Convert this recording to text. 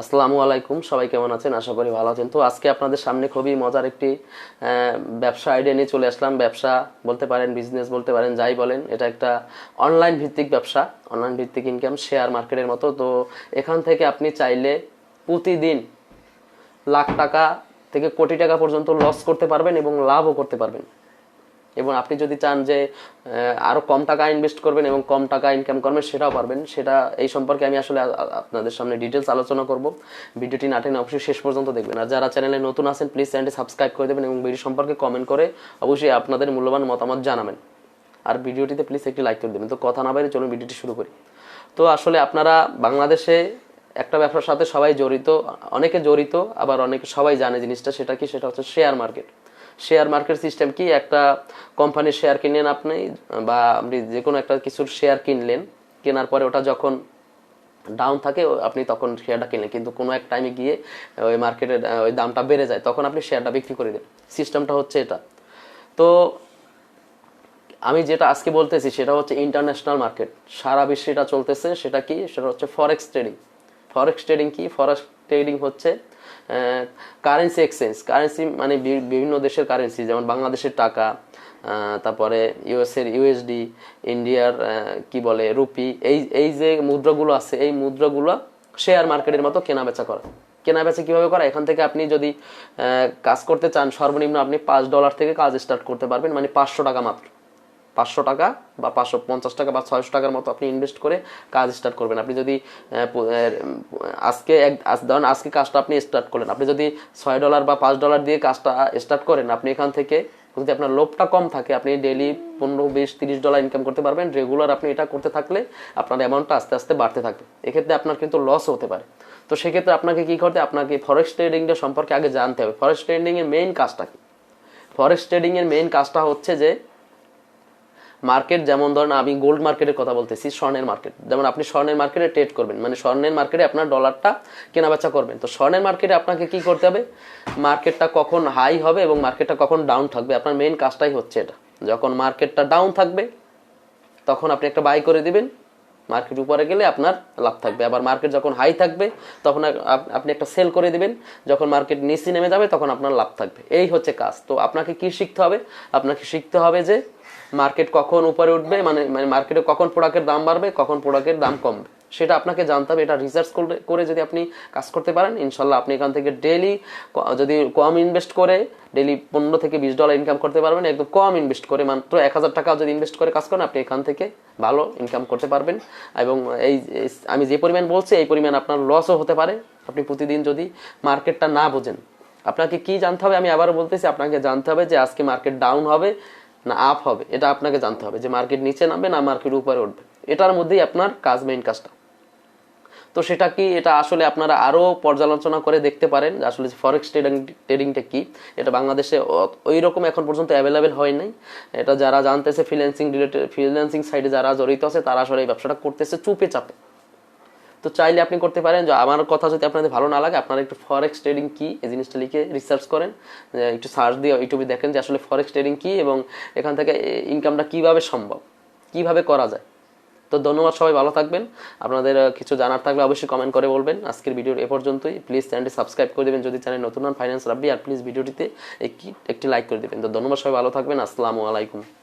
আসসালামু আলাইকুম, সবাই কেমন আছেন? আশা করি ভালো আছেন। তো আজকে আপনাদের সামনে খুবই মজার একটি ব্যবসা আইডিয়া নিয়ে চলে আসলাম। ব্যবসা বলতে পারেন, বিজনেস বলতে পারেন, যাই বলেন, এটা একটা অনলাইন ভিত্তিক ব্যবসা, অনলাইন ভিত্তিক ইনকাম, শেয়ার মার্কেটের মতো। তো এখান থেকে আপনি চাইলে প্রতিদিন লাখ টাকা থেকে কোটি টাকা পর্যন্ত লস করতে পারবেন এবং লাভও করতে পারবেন। এবং আপনি যদি চান যে আরো কম টাকা ইনভেস্ট করবেন এবং কম টাকা ইনকাম করবেন, সেটাও পারবেন। সেটা এই সম্পর্কে আমি আসলে আপনাদের সামনে ডিটেলস আলোচনা করব। ভিডিওটি না টেনে অবশ্যই শেষ পর্যন্ত দেখবেন। আর যারা চ্যানেলে নতুন আছেন, প্লিজ চ্যানেলটি সাবস্ক্রাইব করে দেবেন এবং ভিডিও সম্পর্কে কমেন্ট করে অবশ্যই আপনাদের মূল্যবান মতামত জানাবেন। আর ভিডিওটিতে প্লিজ একটি লাইক করে দেবেন। তো কথা না বাইরে চলুন ভিডিওটি শুরু করি। তো আসলে আপনারা বাংলাদেশে একটা ব্যবসার সাথে সবাই জড়িত, অনেকে জড়িত, আবার অনেকে সবাই জানে জিনিসটা। সেটা কি? সেটা হচ্ছে share market. Share market system কি? একটা কোম্পানির শেয়ার কিনলেন আপনি, বা আপনি যে কোনো একটা কিছুর শেয়ার কিনলেন, কেনার পরে ওটা যখন ডাউন থাকে আপনি তখন শেয়ারটা কিনলেন, কিন্তু কোনো এক টাইমে গিয়ে ওই মার্কেটের ওই দামটা বেড়ে যায়, তখন আপনি শেয়ারটা বিক্রি করে দেন। সিস্টেমটা হচ্ছে এটা। তো আমি যেটা আজকে বলতেছি সেটা হচ্ছে ইন্টারন্যাশনাল মার্কেট, সারা বিশ্বে এটা চলতেছে। সেটা কি? সেটা হচ্ছে ফরেক্স ট্রেডিং। ফরেক্স ট্রেডিং কি? ফরেক্স ট্রেডিং হচ্ছে কারেন্সি এক্সচেঞ্জ। কারেন্সি মানে বিভিন্ন দেশের কারেন্সি, যেমন বাংলাদেশের টাকা, তারপরে ইউএসের ইউএসডি, ইন্ডিয়ার কি বলে রুপি, এই এই যে মুদ্রাগুলো আছে, এই মুদ্রাগুলো শেয়ার মার্কেটের মতো কেনা বেচা করা। কেনা বেচা কিভাবে করা? এখান থেকে আপনি যদি কাজ করতে চান, সর্বনিম্ন আপনি $5 থেকে কাজ স্টার্ট করতে পারবেন, মানে 500 টাকা মাত্র। 500 টাকা বা 550 টাকা বা 600 টাকার মতো আপনি ইনভেস্ট করে কাজ স্টার্ট করবেন। আপনি যদি ধরেন আজকে কাজটা আপনি স্টার্ট করলেন, আপনি যদি $6 বা $5 দিয়ে কাজটা স্টার্ট করেন, আপনি এখান থেকে যদি আপনার লোভটা কম থাকে, আপনি ডেইলি 15, 20, $30 ইনকাম করতে পারবেন। রেগুলার আপনি এটা করতে থাকলে আপনার অ্যামাউন্টটা আস্তে আস্তে বাড়তে থাকবে। এক্ষেত্রে আপনার কিন্তু লস হতে পারে। তো সেক্ষেত্রে আপনাকে কি করতে? আপনাকে ফরেক্স ট্রেডিংটা সম্পর্কে আগে জানতে হবে। ফরেক্স ট্রেডিং এর মেইন কাজটা কি? ফরেক্স ট্রেডিং এর মেইন কাজটা হচ্ছে যে মার্কেট, যেমন ধরেন আমি গোল্ড মার্কেটের কথা বলতেছি, স্বর্ণের মার্কেট। যেমন আপনি স্বর্ণের মার্কেটে ট্রেড করবেন, মানে স্বর্ণের মার্কেটে আপনার ডলারটা কেনাবেচা করবেন। তো স্বর্ণের মার্কেটে আপনাকে কি করতে হবে? মার্কেটটা কখন হাই হবে এবং মার্কেটটা কখন ডাউন থাকবে, আপনার মেইন কাজটাই হচ্ছে এটা। যখন মার্কেটটা ডাউন থাকবে তখন আপনি একটা বাই করে দিবেন, মার্কেট উপরে গেলে আপনার লাভ থাকবে। আবার মার্কেট যখন হাই থাকবে তখন আপনি একটা সেল করে দিবেন, যখন মার্কেট নিচে নেমে যাবে তখন আপনার লাভ থাকবে। এই হচ্ছে কাজ। তো আপনাকে কি শিখতে হবে? আপনাকে শিখতে হবে যে মার্কেট কখন উপরে উঠবে, মানে মার্কেটে কখন প্রোডাক্টের দাম বাড়বে, কখন প্রোডাক্টের দাম কমবে, সেটা আপনাকে জানতে হবে। এটা রিসার্চ করে যদি আপনি কাজ করতে পারেন, ইনশাল্লাহ আপনি এখান থেকে ডেইলি, যদি কম ইনভেস্ট করে ডেইলি $15 থেকে $20 ইনকাম করতে পারবেন। একদম কম ইনভেস্ট করে, মাত্র 1000 টাকা যদি ইনভেস্ট করে কাজ করেন, আপনি এখান থেকে ভালো ইনকাম করতে পারবেন। এবং এই আমি যে পরিমাণ বলছি, এই পরিমাণ আপনার লসও হতে পারে আপনি প্রতিদিন যদি মার্কেটটা না বোঝেন। আপনাকে কি জানতে হবে? আমি আবারও বলতেছি, আপনাকে জানতে হবে যে আজকে মার্কেট ডাউন হবে না আপ হবে, এটা আপনাকে জানতে হবে। যে মার্কেট নিচে নামবে না মার্কেট উপরে উঠবে, এটার মধ্যেই আপনার কাজ, মেইন কাজটা। তো সেটা কি? এটা আসলে আপনারা আরো পর্যালোচনা করে দেখতে পারেন যে আসলে ফরেক্স ট্রেডিংটা কি। এটা বাংলাদেশে ওই রকম এখন পর্যন্ত অ্যাভেলেবেল হয় নাই। এটা যারা জানতেছে, ফ্রিল্যান্সিং সাইডে যারা জড়িত আছে, তারা আসলে এই ব্যবসাটা করতেছে চুপে চাপে। তো চাইলে আপনি করতে পারেন। যে আমার কথা যদি আপনাদের ভালো না লাগে, আপনারা একটু ফরেক্স ট্রেডিং কি এই জিনিসটা লিখে রিসার্চ করেন, একটু সার্চ দিয়ে ইউটিউবে দেখেন যে আসলে ফরেক্স ট্রেডিং কি এবং এখান থেকে ইনকামটা কিভাবে সম্ভব, কিভাবে করা যায়। তো ধন্যবাদ, সবাই ভালো থাকবেন। আপনাদের কিছু জানার থাকলে অবশ্যই কমেন্ট করে বলবেন। আজকের ভিডিওর এ পর্যন্তই। প্লিজ চ্যানেলটি সাবস্ক্রাইব করে দেবেন যদি চ্যানেল নতুন হন, ফাইন্যান্স রাব্বি। আর প্লিজ ভিডিওটিতে একটি লাইক করে দেবেন। তো ধন্যবাদ, সবাই ভালো থাকবেন। আসসালামু আলাইকুম।